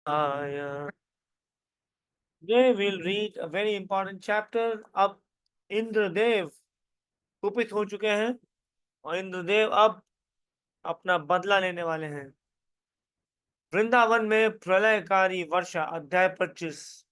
Yeah. Today we'll read a very important chapter. अब इंद्रदेव कुपित हो चुके हैं और इंद्रदेव अब अपना बदला लेने वाले हैं। वृंदावन में प्रलयकारी वर्षा, अध्याय 25।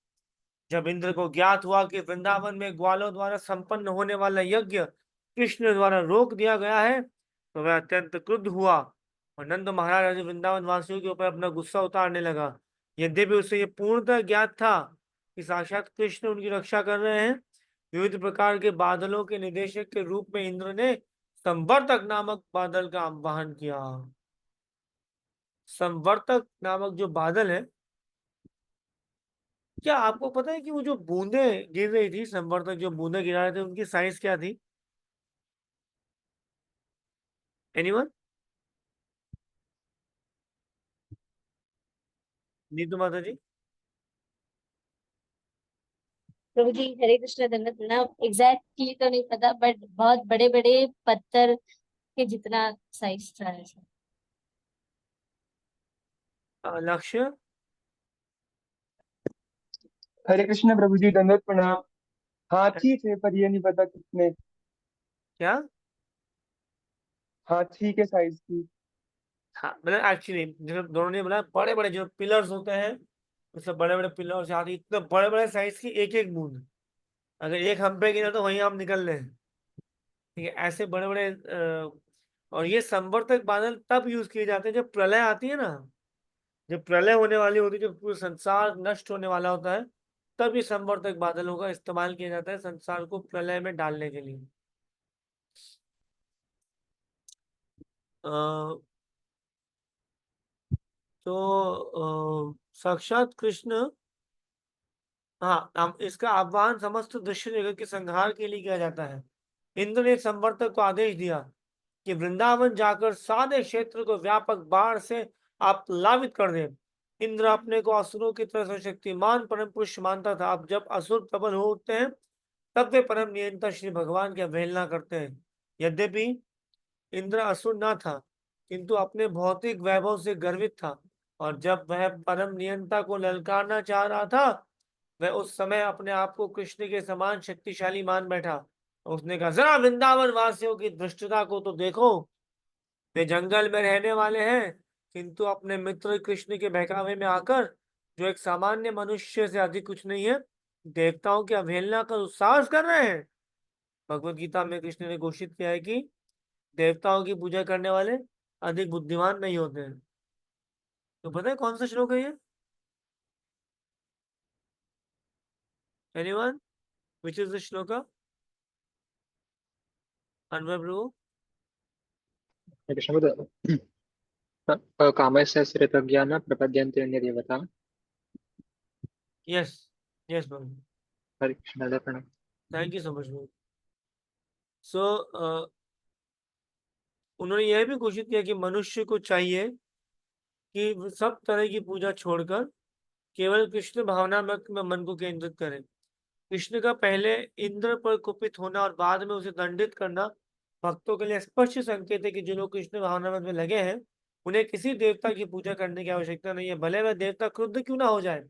जब इंद्र को ज्ञात हुआ कि वृंदावन में ग्वालों द्वारा संपन्न होने वाला यज्ञ कृष्ण द्वारा रोक दिया गया है, तो वह अत्यंत क्रुद्ध हुआ और नंद महाराज वृंदावन वासियों के ऊपर अपना गुस्सा उतारने लगा। यद्यपि उसे यह पूर्णतः ज्ञात था कि साक्षात कृष्ण उनकी रक्षा कर रहे हैं, विविध प्रकार के बादलों के निदेशक के रूप में इंद्र ने संवर्तक नामक बादल का आह्वान किया। संवर्तक नामक जो बादल है, क्या आपको पता है कि वो जो बूंदे गिर रही थी, संवर्तक जो बूंदे गिरा रहे थे, उनकी साइज क्या थी? एनीवन? नीतू माता जी? प्रभु जी हरे कृष्ण दंडवत प्रणाम। एग्जैक्टली तो नहीं पता, बट बहुत बड़े बड़े पत्थर के जितना साइज था ऐसा। लक्ष्य? हरे कृष्ण प्रभु जी, दंडवत प्रणाम। हाथी थे पर ये नहीं पता कितने। क्या? हाथी के साइज की। हाँ, मतलब एक्चुअली जो दोनों ने बोला, बड़े बड़े जो पिलर्स होते हैं, मतलब बड़े बड़े पिलर्स आती, इतने बड़े बड़े साइज की एक एक बूंद, अगर एक हम पे गिरा तो वहीं हम निकल रहे हैं। ठीक है, ऐसे बड़े बड़े और ये संवर्तक बादल तब यूज किए जाते हैं जब प्रलय आती है ना, जब प्रलय होने वाली होती है, जब पूरा संसार नष्ट होने वाला होता है, तब ये संवर्तक बादलों का इस्तेमाल किया जाता है संसार को प्रलय में डालने के लिए। अ, साक्षात कृष्ण, हाँ, हम इसका आह्वान समस्त दृश्य जगत के संहार के लिए किया जाता है। इंद्र ने संवर्तक को आदेश दिया कि वृंदावन जाकर सारे क्षेत्र को व्यापक बाढ़ से आप प्लावित कर दे। इंद्र अपने को असुरों की तरह से शक्तिमान परम पुरुष मानता था। अब जब असुर प्रबल हो उठते हैं, तब वे परम नियंता श्री भगवान की अवहेलना करते हैं। यद्यपि इंद्र असुर न था, किंतु अपने भौतिक वैभव से गर्वित था, और जब वह परम नियंता को ललकारना चाह रहा था, वह उस समय अपने आप को कृष्ण के समान शक्तिशाली मान बैठा। उसने कहा, जरा वृंदावन वासियों की धृष्टता को तो देखो। वे जंगल में रहने वाले हैं, किंतु अपने मित्र कृष्ण के बहकावे में आकर, जो एक सामान्य मनुष्य से अधिक कुछ नहीं है, देवताओं की अवहेलना कर उत्साह कर रहे हैं। भगवत गीता में कृष्ण ने घोषित किया है कि देवताओं की पूजा करने वाले अधिक बुद्धिमान नहीं होते हैं। तो पता है कौन सा श्लोक है ये? Anyone? Which is the shloka? Anwar प्रभु? कृष्ण कामस्य श्रितज्ञान प्रपद्यन्ते अन्यदेवता। यस, यस प्रभु। हरे कृष्ण प्रणम। थैंक यू सो मच प्रभु। सो उन्होंने यह भी घोषित किया कि मनुष्य को चाहिए कि वो सब तरह की पूजा छोड़कर केवल कृष्ण भावना में मन को केंद्रित करें। कृष्ण का पहले इंद्र पर कुपित होना और बाद में उसे दंडित करना भक्तों के लिए स्पष्ट संकेत है कि जो लोग कृष्ण भावना में लगे हैं, उन्हें किसी देवता की पूजा करने की आवश्यकता नहीं है, भले वह देवता क्रुद्ध क्यों ना हो जाए।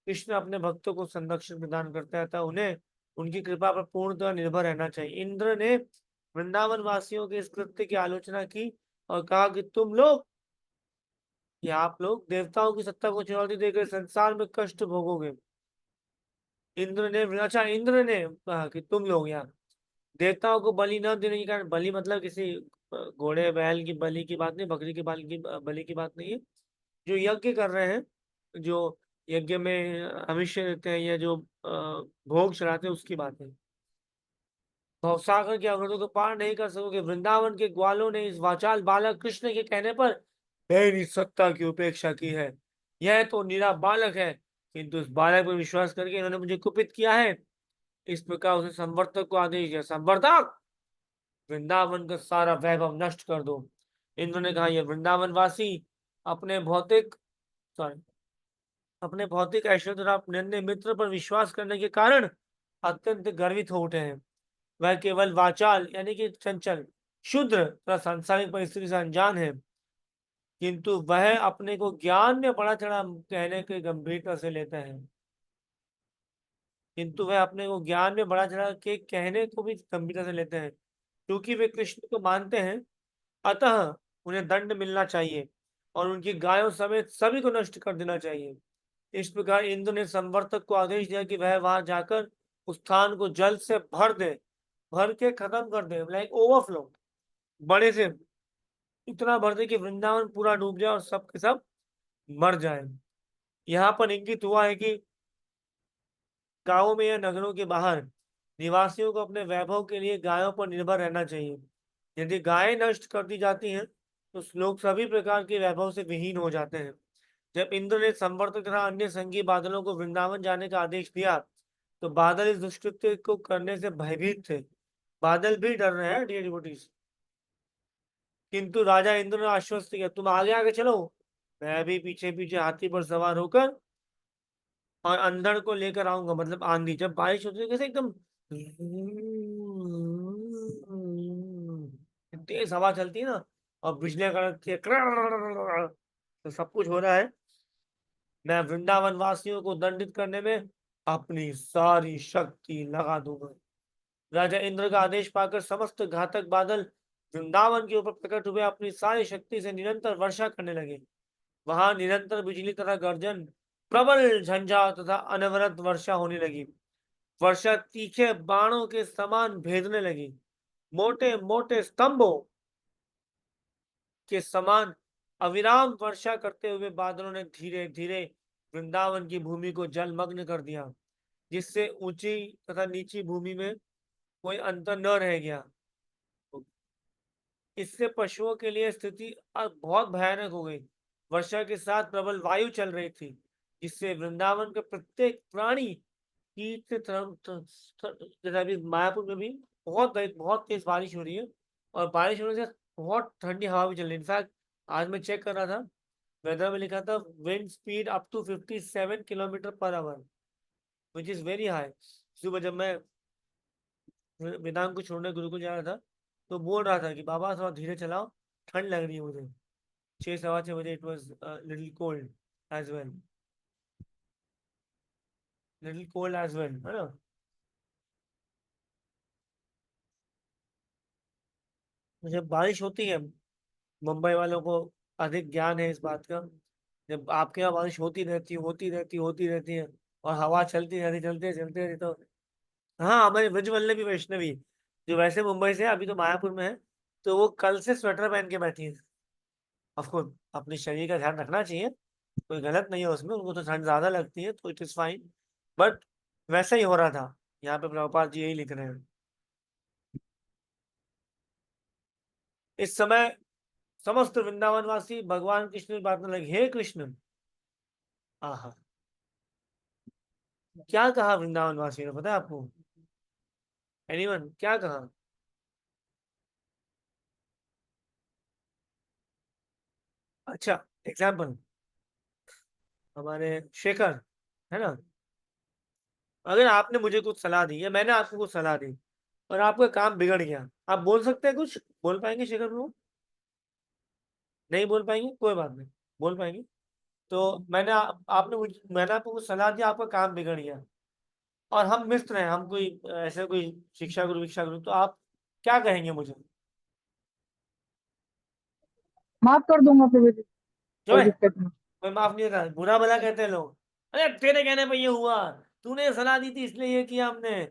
कृष्ण अपने भक्तों को संरक्षण प्रदान करता है, अतः उन्हें उनकी कृपा पर पूर्णतः निर्भर रहना चाहिए। इंद्र ने वृंदावन वासियों के इस कृत्य की आलोचना की और कहा कि तुम लोग या आप लोग देवताओं की सत्ता को चुनौती देकर संसार में कष्ट भोगोगे। इंद्र ने, अच्छा, इंद्र ने कहा कि तुम लोग यहाँ देवताओं को बलि न देने के कारण, बलि मतलब किसी घोड़े बैल की बलि की बात नहीं, बकरी की बलि की बात नहीं है। जो यज्ञ कर रहे हैं, जो यज्ञ में हविष्य देते हैं या जो भोग चढ़ाते हैं, उसकी बात है। भवसागर की अवरोधों को पार नहीं कर सकोगे। वृंदावन के ग्वालों ने इस वाचाल बालक कृष्ण के कहने पर मेरी सत्ता की उपेक्षा की है। यह तो निरा बालक है, किंतु इस बालक पर विश्वास करके इन्होंने मुझे कुपित किया है। इस प्रकार उसने संवर्तक को आदेश दिया, संवर्तक, वृंदावन का सारा वैभव नष्ट कर दो। इंद्र ने कहा, ये वृंदावन वासी अपने भौतिक सॉरी अपने भौतिक ऐश्वर्य और अपने मित्र पर विश्वास करने के कारण अत्यंत गर्वित हो उठे हैं। वह केवल वाचाल यानी कि चंचल, शूद्र तथा सांसारिक परिस्थिति से अनजान है। किंतु वह अपने को ज्ञान में बड़ा चढ़ा कहने के गंभीरता से लेते हैं। किंतु वह अपने को ज्ञान में बड़ा चढ़ा के कहने को भी गंभीरता से लेते हैं, क्योंकि वे कृष्ण को मानते हैं। अतः उन्हें दंड मिलना चाहिए और उनकी गायों समेत सभी को नष्ट कर देना चाहिए। इस प्रकार इंद्र ने संवर्तक को आदेश दिया कि वह वहां जाकर उस स्थान को जल से भर दे, भर के खत्म कर दे, लाइक ओवरफ्लो, बड़े से इतना भर दे कि वृंदावन पूरा डूब जाए और सब के सब मर जाए। यहाँ पर इंगित हुआ है कि गांवों में या नगरों के बाहर निवासियों को अपने वैभव के लिए गायों पर निर्भर रहना चाहिए। यदि गायें नष्ट कर दी जाती हैं तो लोग सभी प्रकार के वैभव से विहीन हो जाते हैं। जब इंद्र ने संवर्तक तथा अन्य संगी बादलों को वृंदावन जाने का आदेश दिया तो बादल इस दुष्कृत्य को करने से भयभीत थे। बादल भी डर रहे हैं डियर डिवोटीज। किंतु राजा इंद्र ने आश्वस्त किया, तुम आगे आगे चलो, मैं भी पीछे पीछे हाथी पर सवार होकर और अंधड़ को लेकर आऊंगा। मतलब आंधी, जब बारिश होती है कैसे एकदम तेज हवा चलती है ना और बिजलियां कड़कती है, तो सब कुछ हो रहा है। मैं वृंदावन वासियों को दंडित करने में अपनी सारी शक्ति लगा दूंगा। राजा इंद्र का आदेश पाकर समस्त घातक बादल वृंदावन के ऊपर प्रकट हुए, अपनी सारी शक्ति से निरंतर वर्षा करने लगे। वहां निरंतर बिजली तथा गर्जन, प्रबल झंझार तथा अनवरत वर्षा होने लगी। वर्षा तीखे बाणों के समान भेदने लगी। मोटे मोटे स्तंभों के समान अविराम वर्षा करते हुए बादलों ने धीरे धीरे वृंदावन की भूमि को जलमग्न कर दिया, जिससे ऊंची तथा नीची भूमि में कोई अंतर न रह गया। इससे पशुओं के लिए स्थिति अब बहुत भयानक हो गई। वर्षा के साथ प्रबल वायु चल रही थी, जिससे वृंदावन के प्रत्येक प्राणी कीट से जैसे अभी मायापुर में भी बहुत तेज बारिश हो रही है और बारिश होने से बहुत ठंडी हवा भी चल रही है। इनफैक्ट आज मैं चेक कर रहा था, वेदर में लिखा था wind speed up to 57 kilometre per hour, which is very high. सुबह जब मैं वेदांत को छोड़ने गुरुकुल जा रहा था तो बोल रहा था कि बाबा थोड़ा धीरे चलाओ, ठंड लग रही है मुझे। 6 सवा 6 बजे it was little cold as well, little cold as well, है ना। जब बारिश होती है, मुंबई वालों को अधिक ज्ञान है इस बात का, जब आपके यहाँ बारिश होती रहती है और हवा चलते रहती तो हाँ, हमारे ब्रज वल्लभी वैष्णवी जो वैसे मुंबई से है, अभी तो मायापुर में है, तो वो कल से स्वेटर पहन के बैठी है। ऑफकोर्स अपने शरीर का ध्यान रखना चाहिए, कोई गलत नहीं है उसमें, उनको तो ठंड ज्यादा लगती है तो इट इज फाइन, बट वैसा ही हो रहा था। यहाँ पे प्रभुपाद जी यही लिख रहे हैं। इस समय समस्त वृंदावनवासी भगवान कृष्ण की बात में लगे, हे कृष्ण। आहा, क्या कहा वृंदावनवासी ने, पता है आपको? एनीवन, क्या कहा? अच्छा, एग्जाम्पल हमारे शेखर, है ना, अगर आपने मुझे कुछ सलाह दी या मैंने आपको कुछ सलाह दी और आपका काम बिगड़ गया, आप बोल सकते हैं? कुछ बोल पाएंगे शेखर प्रभु? नहीं बोल पाएंगे, कोई बात नहीं, बोल पाएंगे। तो मैंने आपको कुछ सलाह दी, आपका काम बिगड़ गया और हम मित्र हैं, हम कोई ऐसे कोई शिक्षा गुरु, तो आप क्या कहेंगे मुझे? माफ कर दूंगा प्रभु जी, जो कोई है, दिक्कत नहीं। कोई माफ नहीं होता, बुरा भला कहते हैं लोग। अरे तेरे कहने पे ये हुआ, तूने ये सलाह दी थी इसलिए ये किया हमने,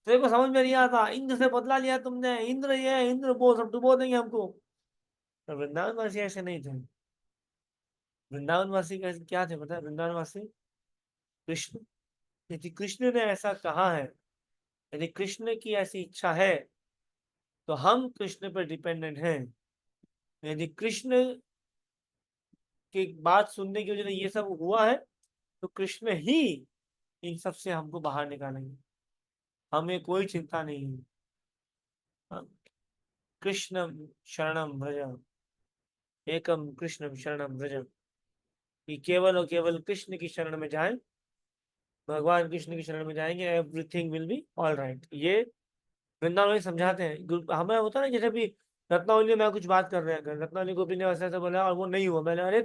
तेरे को समझ में नहीं आता, इंद्र से बदला लिया तुमने, इंद्र ये इंद्र वो सब डुबो देंगे हमको। तो वृंदावनवासी ऐसे नहीं थे। वृंदावनवासी कैसे क्या थे पता है? वृंदावनवासी कृष्ण, यदि कृष्ण ने ऐसा कहा है, यदि कृष्ण की ऐसी इच्छा है तो हम कृष्ण पर डिपेंडेंट हैं। यदि कृष्ण की बात सुनने की वजह से ये सब हुआ है तो कृष्ण ही इन सब से हमको बाहर निकालेंगे, हमें कोई चिंता नहीं है। हाँ, कृष्ण शरणम व्रज, एकम कृष्ण शरणम व्रज, कि केवल और केवल कृष्ण की शरण में जाएं, भगवान कृष्ण की शरण में जाएंगे, everything will be all right. ये वृंदावन में समझाते हैं। हमें होता है ना, जैसे भी रत्नावली मैं कुछ बात कर रहे हैं, रत्नावली गोपी ने वैसे ऐसे बोला और वो नहीं हुआ। मैंने अरे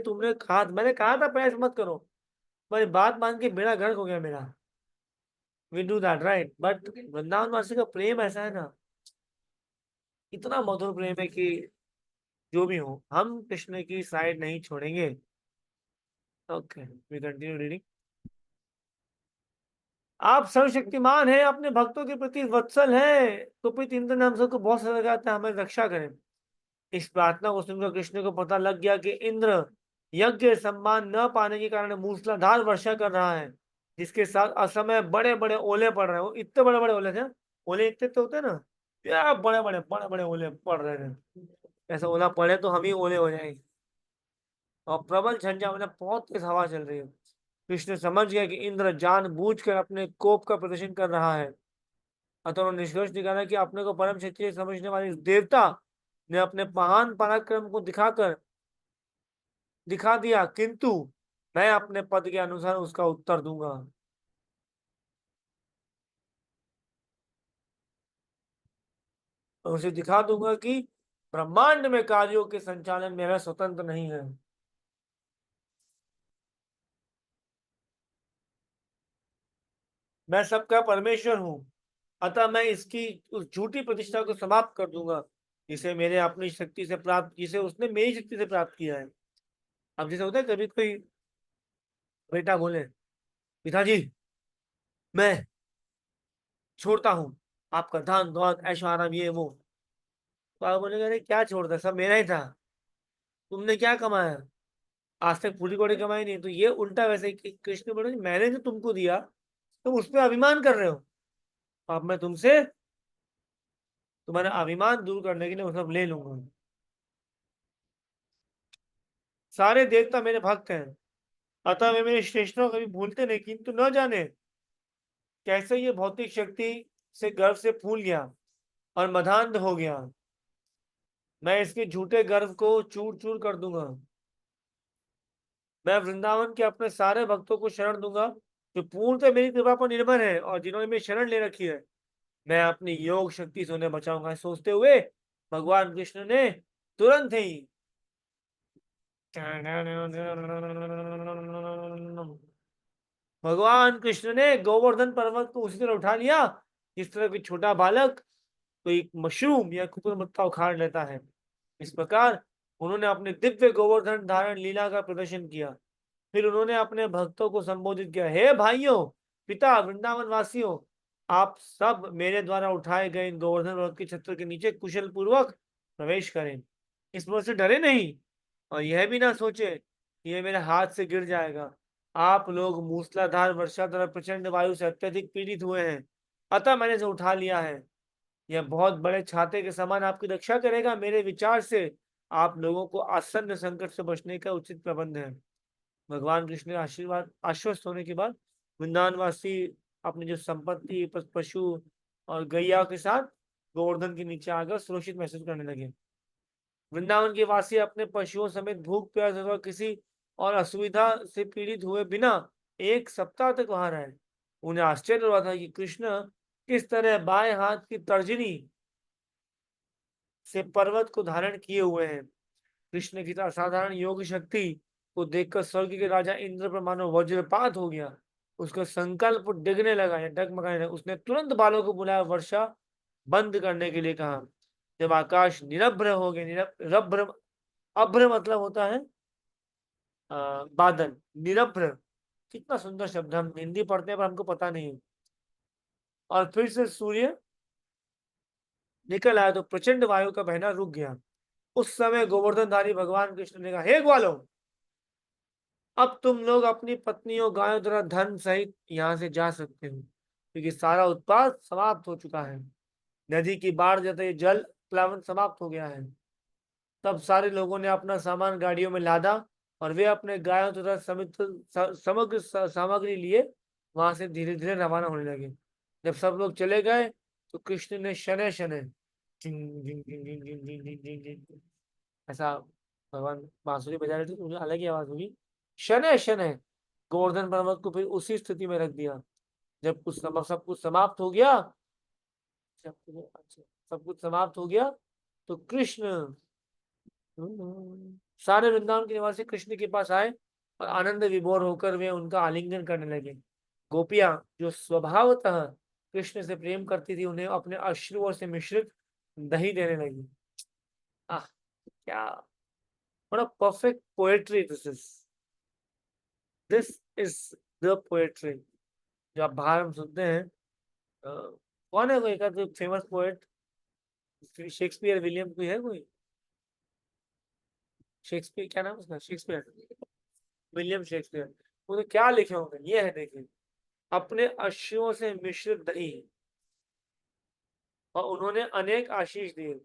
मैंने कहा था प्रयास मत करो, पर बात मान के बेड़ा गर्क हो गया मेरा। We do that right, but Vrindavan वासी का प्रेम ऐसा है ना, इतना मधुर प्रेम है कि जो भी हो हम कृष्ण की साइड नहीं छोड़ेंगे। Okay, we continue reading. आप सर्वशक्तिमान हैं, अपने भक्तों के प्रति वत्सल हैं, तो पित इंद्र ने हम सबको बहुत सारा लगाता है, हमें रक्षा करें। इस प्रार्थना को सुनकर कृष्ण को पता लग गया कि इंद्र यज्ञ सम्मान न पाने के कारण मूसलाधार वर्षा कर रहा है, जिसके साथ असमय बड़े बड़े ओले पड़ रहे हो। इतने बड़े बड़े ओले थे, ओले इतने तो होते हैं ना, क्या बड़े बड़े ओले पड़ रहे थे। ऐसा ओला पड़े तो हम ही ओले हो जाएंगे। और प्रबल झंझा मतलब बहुत तेज हवा चल रही है। कृष्ण समझ गया कि इंद्र जानबूझकर अपने कोप का प्रदर्शन कर रहा है। अतः उन्होंने निष्कर्ष निकाला कि अपने को परम क्षत्रिय समझने वाले इस देवता ने अपने महान पराक्रम को दिखा दिया, किंतु मैं अपने पद के अनुसार उसका उत्तर दूंगा। और उसे दिखा दूंगा कि ब्रह्मांड में कार्यों के संचालन में वह स्वतंत्र नहीं है। मैं सबका परमेश्वर हूं, अतः मैं इसकी उस झूठी प्रतिष्ठा को समाप्त कर दूंगा जिसे उसने मेरी शक्ति से प्राप्त किया है। अब जैसे होता है कभी कोई बेटा बोले, पिताजी मैं छोड़ता हूँ आपका धन दौलत ऐशो आराम ये वो, तो आप बोलेंगे अरे क्या छोड़ता, सब मेरा ही था, तुमने क्या कमाया, आज तक पूरी कौड़ी कमाई नहीं। तो ये उल्टा वैसे ही कि कृष्ण बोले मैंने जो तुमको दिया तुम उस पर अभिमान कर रहे हो, अब मैं तुमसे तुम्हारा अभिमान दूर करने के लिए वो सब ले लूंगा। सारे देवता मेरे भक्त हैं, अतः वे मेरे श्रेष्ठों को कभी भूलते नहीं, किंतु न जाने कैसे ये भौतिक शक्ति से गर्व से फूल गया और मधांध हो गया। मैं इसके झूठे गर्व को चूर चूर कर दूंगा। मैं वृंदावन के अपने सारे भक्तों को शरण दूंगा जो पूर्णतः मेरी कृपा पर निर्भर है और जिन्होंने मेरी शरण ले रखी है। मैं अपनी योग शक्ति से उन्हें बचाऊंगा। सोचते हुए भगवान कृष्ण ने तुरंत ही भगवान कृष्ण ने गोवर्धन पर्वत को उसी तरह उठा लिया जिस तरह कोई छोटा बालक तो एक मशरूम या कुकुरमुत्ता उखाड़ लेता है। इस प्रकार उन्होंने अपने दिव्य गोवर्धन धारण लीला का प्रदर्शन किया। फिर उन्होंने अपने भक्तों को संबोधित किया, हे भाइयों, पिता, वृंदावन वासियों, आप सब मेरे द्वारा उठाए गए इन गोवर्धन पर्वत के छत्र के नीचे कुशल पूर्वक प्रवेश करें। इस पर्वत से डरे नहीं और यह भी ना सोचे कि यह मेरे हाथ से गिर जाएगा। आप लोग मूसलाधार वर्षा तथा प्रचंड वायु से अत्यधिक पीड़ित हुए हैं, अतः मैंने इसे उठा लिया है। यह बहुत बड़े छाते के समान आपकी रक्षा करेगा। मेरे विचार से आप लोगों को आसन्न संकट से बचने का उचित प्रबंध है। भगवान कृष्ण के आशीर्वाद आश्वस्त होने के बाद वृंदावनवासी अपनी जो संपत्ति पशु और गैया के साथ गोवर्धन के नीचे आकर सुरक्षित महसूस करने लगे। वृंदावन के वासी अपने पशुओं समेत भूख प्यास अथवा किसी और असुविधा से पीड़ित हुए बिना 1 सप्ताह तक वहां रहे। उन्हें आश्चर्य हुआ था कि कृष्ण किस तरह बाएं हाथ की तर्जनी से पर्वत को धारण किए हुए हैं। कृष्ण की असाधारण योग शक्ति को देखकर स्वर्ग के राजा इंद्र पर मानो वज्रपात हो गया। उसका संकल्प डिगने लगा या डगमगाने लगा। उसने तुरंत बालों को बुलाया, वर्षा बंद करने के लिए कहा। जब आकाश निरभ्र हो गए, रभ्र अभ्र मतलब होता है बादल, निरभ्र कितना सुंदर शब्द, हम हिंदी पढ़ते हैं पर हमको पता नहीं है। और फिर से सूर्य निकल आया तो प्रचंड वायु का बहना रुक गया। उस समय गोवर्धनधारी भगवान कृष्ण ने कहा, हे ग्वालों, अब तुम लोग अपनी पत्नियों गायों तथा धन सहित यहाँ से जा सकते हो, क्योंकि सारा उत्पाद समाप्त हो चुका है। नदी की बाढ़ जैसे जल प्लावन समाप्त हो गया है। तब सारे लोगों ने अपना सामान गाड़ियों में लादा और वे अपने गायों तथा समग्र सामग्री लिए वहां से धीरे धीरे रवाना होने लगे। जब सब लोग चले गए तो कृष्ण ने शनै शनै झिंग झिंग झिंग झिंग झिंग झिंग झिंग झिंग झिंग ऐसा भगवान बांसुरी बजा रहे थे तो मुझे अलग ही आवाज होगी। शनै शनै गोवर्धन पर्वत को फिर उसी स्थिति में रख दिया। जब सब कुछ समाप्त हो गया, सब कुछ समाप्त हो गया तो कृष्ण सारे वृंदावन के निवासी कृष्ण के पास आए और आनंद विभोर होकर वे उनका आलिंगन करने लगे। गोपियां जो स्वभावतः कृष्ण से प्रेम करती थी उन्हें अपने अश्रुओं से मिश्रित दही देने लगी। आह, क्या what a perfect poetry this is the poetry जो आप बाहर हम सुनते हैं। कौन है कोई का फेमस पोएट? शेक्सपियर, विलियम कोई है कोई? शेक्सपियर, क्या नाम है उसका? Shakespeare, William Shakespeare. वो तो क्या लिखे होंगे, ये है देखिए, अपने अश्रुओं से मिश्रित दही और उन्होंने अनेक आशीष दिए।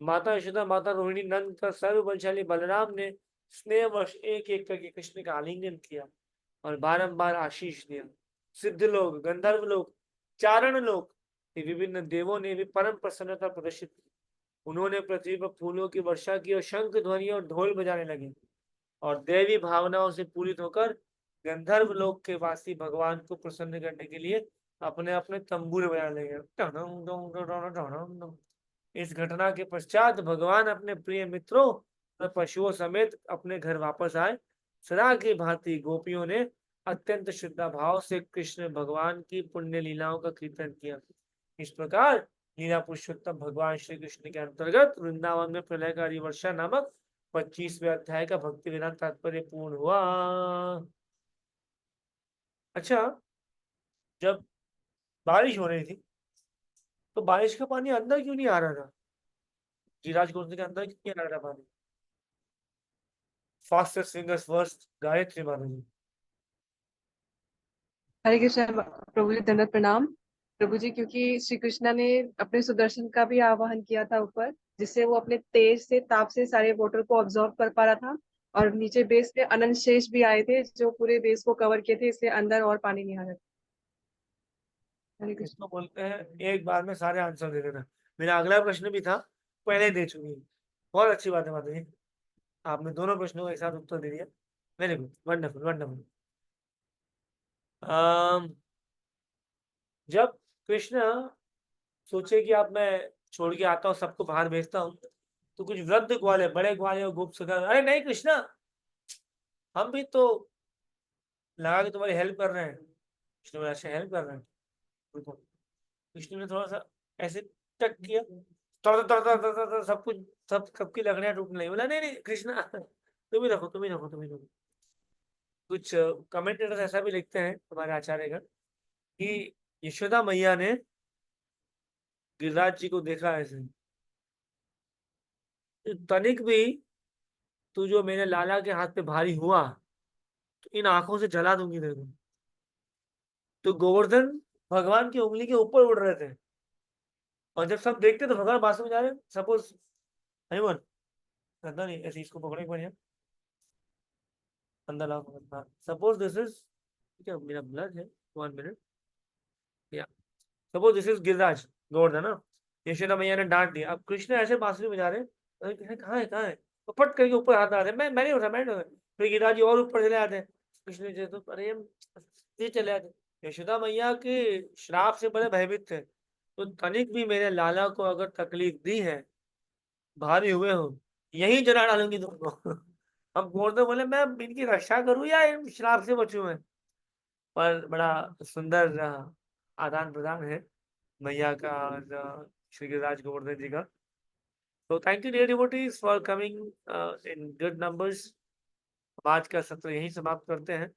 माता यशोदा, माता रोहिणी, नंद तथा सर्व बलशाली बलराम ने स्नेहवश एक एक करके कृष्ण का आलिंगन किया और बारंबार आशीष दिया। सिद्ध लोग, गंधर्व लोग, चारण लोग, विभिन्न देवों ने भी परम प्रसन्नता प्रदर्शित की। उन्होंने पृथ्वी पर फूलों की वर्षा की और शंख ध्वनि और ढोल बजाने लगे और देवी भावनाओं से पूरित होकर गंधर्व लोक के वासी भगवान को प्रसन्न करने के लिए अपने अपने तंबूरे बजाने लगे। इस घटना के पश्चात भगवान अपने प्रिय मित्रों और पशुओं समेत अपने घर वापस आए। सदा की भांति गोपियों ने अत्यंत श्रद्धा भाव से कृष्ण भगवान की पुण्य लीलाओं का कीर्तन किया। इस प्रकार लीला पुरुषोत्तम भगवान श्री कृष्ण के अंतर्गत वृंदावन में प्रलयकारी वर्षा नामक 25वें अध्याय का भक्ति वेदांत तात्पर्य पूर्ण हुआ। अच्छा, जब बारिश हो रही थी तो बारिश का पानी अंदर क्यों नहीं आ रहा था? गिरिराज गोवर्धन के अंदर क्यों नहीं आ रहा था पानी? फास्टेस्ट फिंगर्स फर्स्ट, गायत्री माता जी। हरे कृष्ण प्रभु जी, दंडवत प्रणाम। प्रभु जी, क्योंकि श्री कृष्णा ने अपने सुदर्शन का भी आवाहन किया था ऊपर, जिससे वो अपने तेज से ताप से सारे वाटर को ऑब्जॉर्व कर पा रहा था, और नीचे बेस पे अनंत शेष भी आए थे जो पूरे बेस को कवर किए थे, इसलिए अंदर और पानी नहीं आ रहा था। हरे कृष्ण। इसको बोलते हैं एक बार में सारे आंसर दे देना। मेरा अगला प्रश्न भी था, पहले दे चुकी हूँ। बहुत अच्छी बात है माता जी, आपने दोनों प्रश्नों का एक साथ उत्तर दे दिया। Very good, wonderful wonderful. जब कृष्ण सोचे कि अब मैं छोड़ के आता हूँ, सबको बाहर भेजता हूँ, तो कुछ वृद्ध ग्वाले, बड़े ग्वाले और गुप्त सखा, अरे नहीं कृष्णा, हम भी तो लगा के तुम्हारी हेल्प कर रहे हैं। कृष्ण बोला, अच्छा हेल्प कर रहे हैं, रुको। कृष्ण ने थोड़ा सा ऐसे टक किया, सब कुछ, सबकी लकड़ियां टूटने लगी। बोला नहीं नहीं कृष्णा, तुम ही रखो, तुम ही रखो, तुम ही रखो। कुछ कमेंटेटर्स ऐसा भी लिखते हैं हमारे आचार्यगण कि यशोदा मैया ने गिरिराज जी को देखा ऐसे, तनिक भी तू जो मेरे लाला के हाथ पे भारी हुआ तो इन आंखों से जला दूंगी तेरे को। तो गोवर्धन भगवान की उंगली के ऊपर उड़ रहे थे और जब सब देखते तो भगवान बांसुरी में जा रहे। सपोज हनुमान करता नहीं ऐसे, इसको पकड़े बढ़िया, अंदर लाओ। सपोज दिस इज, क्या मेरा ब्लड है, 1 मिनट, या suppose this is Giriraj Govardhan ना, यशोदा मैया ने डांट दिया। अब कृष्ण ऐसे बांसुरी बजा रहे, कहाँ है कहाँ है, तो फट करके ऊपर हाथ आ रहे, मैं नहीं उठा, मैं नहीं उठा। फिर गिरिराज जी और ऊपर चले आते हैं, कृष्ण जी तो अरे ये चले आते। यशोदा मैया के श्राप से बड़े भयभीत थे, तो तनिक भी मेरे लाला को अगर तकलीफ दी है, भारी हुए हो, यही जला डालूंगी तुमको। अब गोवर्धन बोले मैं इनकी रक्षा करूं या इन श्राप से बचूं मैं? पर बड़ा सुंदर आदान प्रदान है मैया का और श्री गिरिराज गोवर्धन जी का। तो thank you dear devotees for coming in good numbers. आज का सत्र यहीं समाप्त करते हैं।